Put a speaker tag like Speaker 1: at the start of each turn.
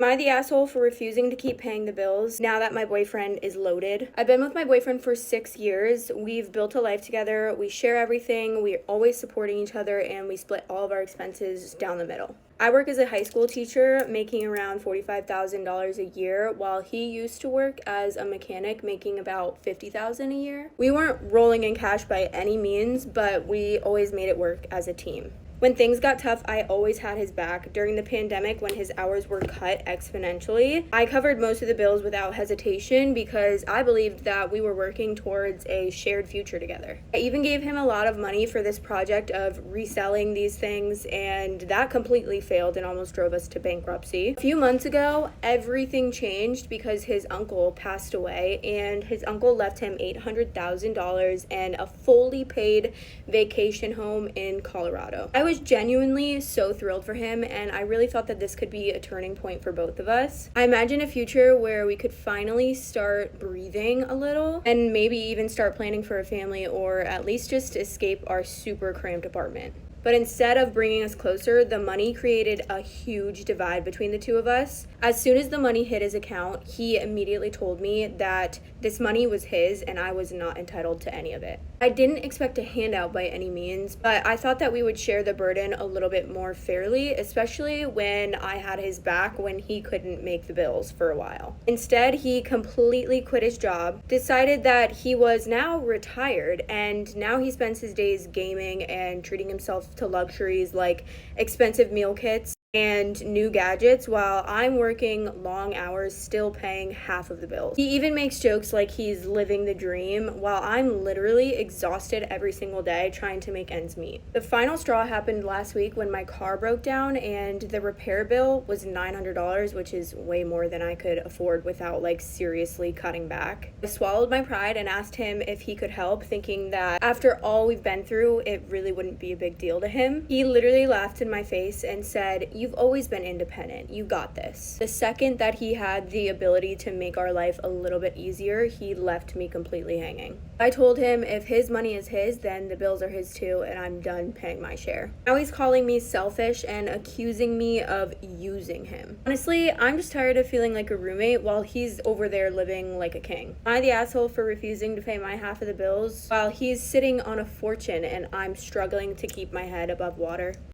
Speaker 1: Am I the asshole for refusing to keep paying the bills now that my boyfriend is loaded? I've been with my boyfriend for 6 years. We've built a life together. We share everything. We're always supporting each other, and we split all of our expenses down the middle. I work as a high school teacher, making around $45,000 a year, while he used to work as a mechanic, making about $50,000 a year. We weren't rolling in cash by any means, but we always made it work as a team. When things got tough, I always had his back. During the pandemic, when his hours were cut exponentially, I covered most of the bills without hesitation because I believed that we were working towards a shared future together. I even gave him a lot of money for this project of reselling these things, and that completely failed and almost drove us to bankruptcy. A few months ago, everything changed because his uncle passed away, and his uncle left him $800,000 and a fully paid vacation home in Colorado. I was genuinely so thrilled for him, and I really thought that this could be a turning point for both of us. I imagine a future where we could finally start breathing a little and maybe even start planning for a family, or at least just escape our super cramped apartment. But instead of bringing us closer, the money created a huge divide between the two of us. As soon as the money hit his account, he immediately told me that this money was his and I was not entitled to any of it. I didn't expect a handout by any means, but I thought that we would share the burden a little bit more fairly, especially when I had his back when he couldn't make the bills for a while. Instead, he completely quit his job, decided that he was now retired, and now he spends his days gaming and treating himself to luxuries like expensive meal kits and new gadgets while I'm working long hours still paying half of the bills. He even makes jokes like he's living the dream while I'm literally exhausted every single day trying to make ends meet. The final straw happened last week when my car broke down and the repair bill was $900, which is way more than I could afford without seriously cutting back. I swallowed my pride and asked him if he could help, thinking that after all we've been through, it really wouldn't be a big deal to him. He literally laughed in my face and said, "You've always been independent. You got this." The second that he had the ability to make our life a little bit easier, he left me completely hanging. I told him if his money is his, then the bills are his too, and I'm done paying my share. Now he's calling me selfish and accusing me of using him. Honestly, I'm just tired of feeling like a roommate while he's over there living like a king. Am I the asshole for refusing to pay my half of the bills while he's sitting on a fortune and I'm struggling to keep my head above water?